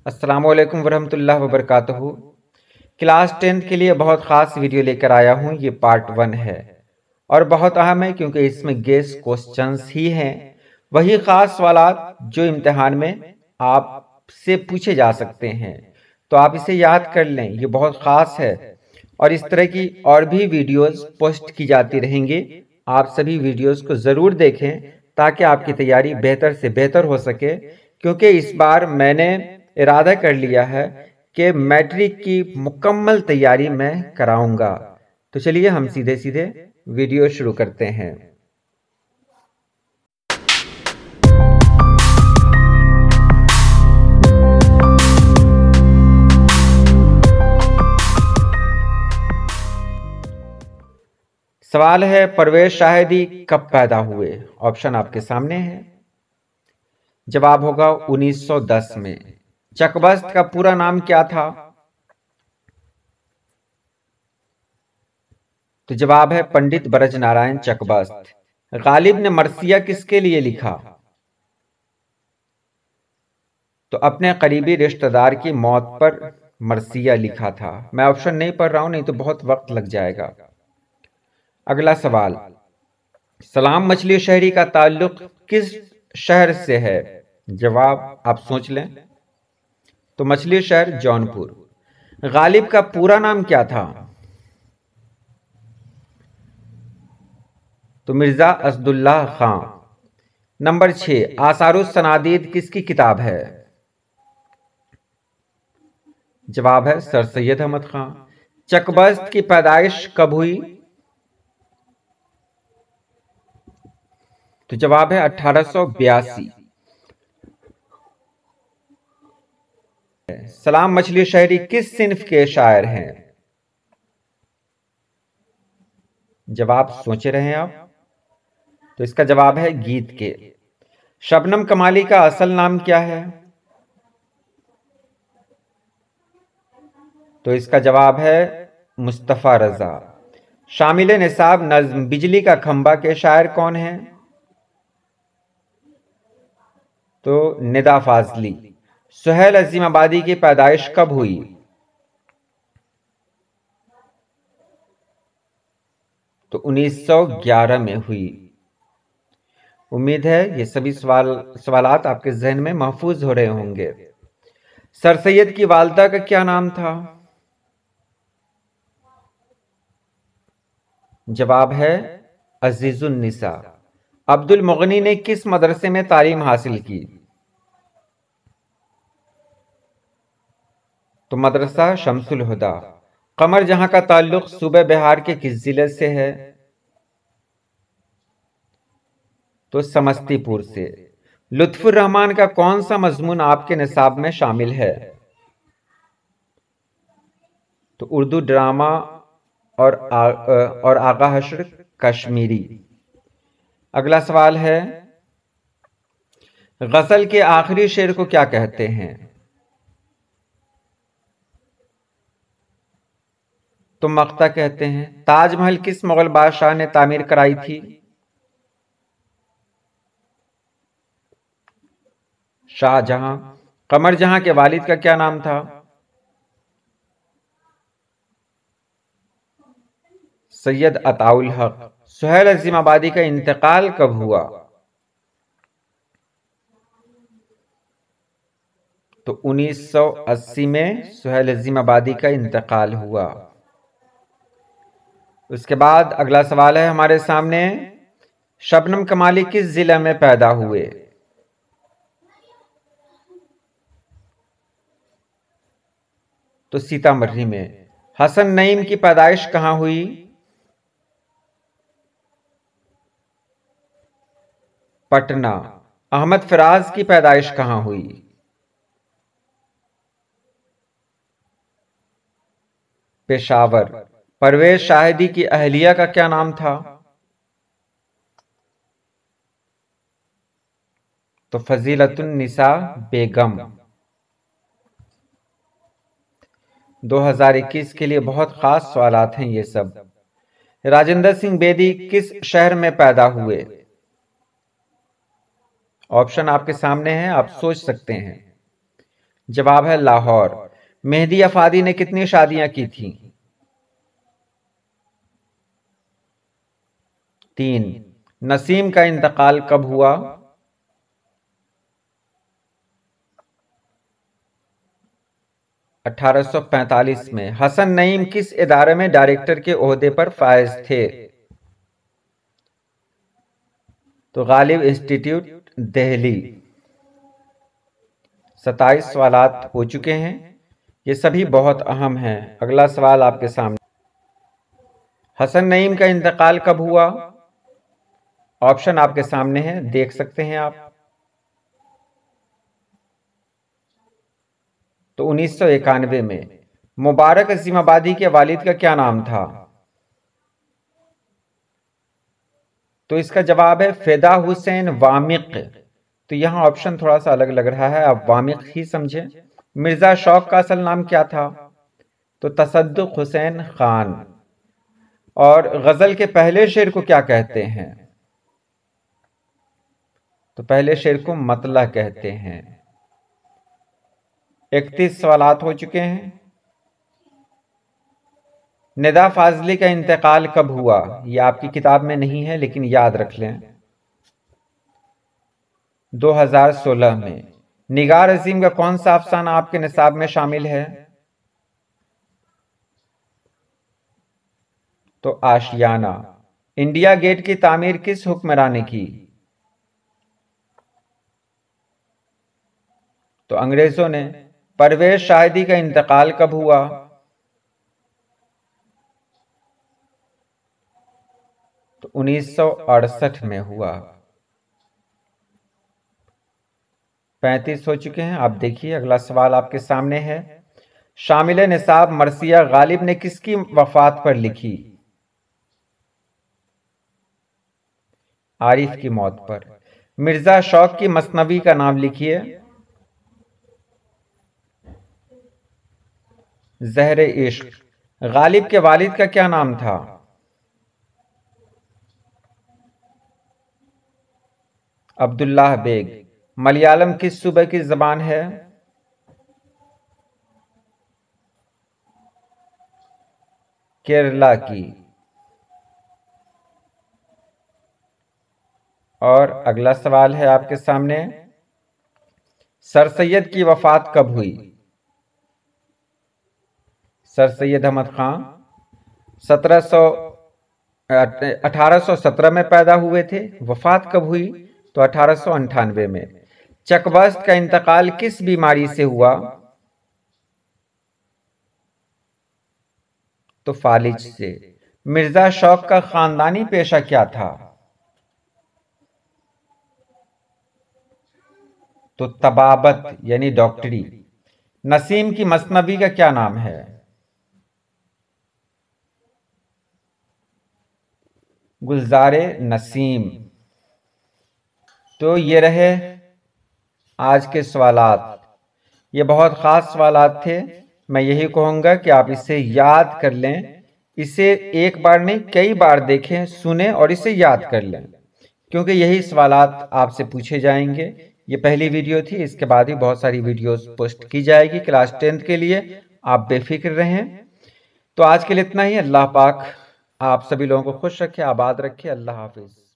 अस्सलामुअलैकुम वरहमतुल्लाहि वबरकातुहू। क्लास 10 के लिए बहुत ख़ास वीडियो लेकर आया हूँ। ये पार्ट 1 है और बहुत अहम है क्योंकि इसमें गेस क्वेश्चंस ही हैं, वही ख़ास सवालात जो इम्तिहान में आपसे पूछे जा सकते हैं। तो आप इसे याद कर लें, ये बहुत ख़ास है। और इस तरह की और भी वीडियोस पोस्ट की जाती रहेंगी। आप सभी वीडियोस को ज़रूर देखें ताकि आपकी तैयारी बेहतर से बेहतर हो सके, क्योंकि इस बार मैंने इरादा कर लिया है कि मैट्रिक की मुकम्मल तैयारी मैं कराऊंगा। तो चलिए हम सीधे सीधे वीडियो शुरू करते हैं। सवाल है, परवेज शाहिदी कब पैदा हुए? ऑप्शन आपके सामने है। जवाब होगा 1910 में। चकबस्त का पूरा नाम क्या था? तो जवाब है पंडित ब्रज नारायण चकबस्त। गालिब ने मरसिया किसके लिए लिखा? तो अपने करीबी रिश्तेदार की मौत पर मरसिया लिखा था। मैं ऑप्शन नहीं पढ़ रहा हूं, नहीं तो बहुत वक्त लग जाएगा। अगला सवाल, सलाम मछली शहरी का ताल्लुक किस शहर से है? जवाब आप सोच लें। तो मछली शहर जौनपुर। गालिब का पूरा नाम क्या था? तो मिर्जा असदुल्लाह खां। नंबर 6, आसारुस सनादीद किसकी किताब है? जवाब है सर सैयद अहमद खां। चकबस्त की पैदाइश कब हुई? तो जवाब है 1882। सलाम मछली शहरी किस सिन्फ के शायर हैं? जवाब सोचे रहे आप। तो इसका जवाब है गीत के। शबनम कमाली का असल नाम क्या है? तो इसका जवाब है मुस्तफा रजा। शामिल निसाब नज्म बिजली का खंबा के शायर कौन हैं? तो निदा फाजली। सुहेल अजीमाबादी की पैदाइश कब हुई? तो 1911 में हुई। उम्मीद है ये सभी सवालात आपके जहन में महफूज हो रहे होंगे। सर सैयद की वालदा का क्या नाम था? जवाब है अजीजुन्निसा। अब्दुल मुगनी ने किस मदरसे में तालीम हासिल की? तो मदरसा शमसुल हुदा। कमर जहां का ताल्लुक सूबे बिहार के किस जिले से है? तो समस्तीपुर से। लुत्फुर रहमान का कौन सा मजमून आपके निसाब में शामिल है? तो उर्दू ड्रामा और आगा हश्र कश्मीरी। अगला सवाल है, गजल के आखिरी शेर को क्या कहते हैं? तो मक्ता कहते हैं। ताजमहल किस मुगल बादशाह ने तामीर कराई थी? शाहजहां। कमर जहां के वालिद का क्या नाम था? सैयद अताउल हक। सुहेल अजीमाबादी का इंतकाल कब हुआ? तो 1980 में सुहेल अजीमाबादी का इंतकाल हुआ। उसके बाद अगला सवाल है हमारे सामने, शबनम कमाली किस जिले में पैदा हुए? तो सीतामढ़ी में। हसन नईम की पैदाइश कहां हुई? पटना। अहमद फराज की पैदाइश कहां हुई? पेशावर। परवेज शाहिदी की अहलिया का क्या नाम था? तो फजीलतुन्निसा बेगम। 2021 के लिए बहुत खास सवालात हैं ये सब। राजेंद्र सिंह बेदी किस शहर में पैदा हुए? ऑप्शन आपके सामने हैं, आप सोच सकते हैं। जवाब है लाहौर। मेहदी अफादी ने कितनी शादियां की थी? 3। नसीम का इंतकाल कब हुआ? 1845 में। हसन नईम किस इदारे में डायरेक्टर के ओहदे पर फायज थे? तो गालिब इंस्टीट्यूट, दिल्ली। 27 सवालात हो चुके हैं, ये सभी बहुत अहम हैं। अगला सवाल आपके सामने, हसन नईम का इंतकाल कब हुआ? ऑप्शन आपके सामने है, देख सकते हैं आप। तो 1991 में। मुबारक अजीमाबादी के वालिद का क्या नाम था? तो इसका जवाब है फिदा हुसैन वामिक। तो यहां ऑप्शन थोड़ा सा अलग लग रहा है, आप वामिक ही समझें। मिर्जा शौक का असल नाम क्या था? तो तसद्दुक हुसैन खान। और गजल के पहले शेर को क्या कहते हैं? तो पहले शेर को मतला कहते हैं। 31 सवालात हो चुके हैं। निदा फाजली का इंतकाल कब हुआ? यह आपकी किताब में नहीं है, लेकिन याद रख लें, 2016 में। निगार अजीम का कौन सा अफसाना आपके निसाब में शामिल है? तो आशियाना। इंडिया गेट की तामीर किस हुक्मरान ने की? तो अंग्रेजों ने। परवेज शाहिदी का इंतकाल कब हुआ? तो 1968 में हुआ। 35 हो चुके हैं। आप देखिए, अगला सवाल आपके सामने है। शामिल निसाब मरसिया गालिब ने किसकी वफात पर लिखी? आरिफ की मौत पर। मिर्जा शौक की मसनवी का नाम लिखिए। ज़हर इश्क। गालिब के वालिद का क्या नाम था? अब्दुल्लाह बेग। मलयालम किस सूबे की जबान है? केरला की। और अगला सवाल है आपके सामने, सर सैयद की वफात कब हुई? सर सैयद अहमद खान 1817 में पैदा हुए थे। वफात कब हुई? तो 1898 में। चकबस्त का इंतकाल किस बीमारी से हुआ? तो फालिज से। मिर्जा शौक का खानदानी पेशा क्या था? तो तबाबत यानी डॉक्टरी। नसीम की मसनवी का क्या नाम है? गुलजारे नसीम। तो ये रहे आज के सवालात। ये बहुत ख़ास सवालात थे। मैं यही कहूँगा कि आप इसे याद कर लें। इसे एक बार नहीं, कई बार देखें, सुने और इसे याद कर लें, क्योंकि यही सवालात आपसे पूछे जाएंगे। ये पहली वीडियो थी, इसके बाद ही बहुत सारी वीडियोस पोस्ट की जाएगी क्लास 10th के लिए। आप बेफिक्र रहें। तो आज के लिए इतना ही। अल्लाह पाक आप सभी लोगों को खुश रखे, आबाद रखे। अल्लाह हाफिज़।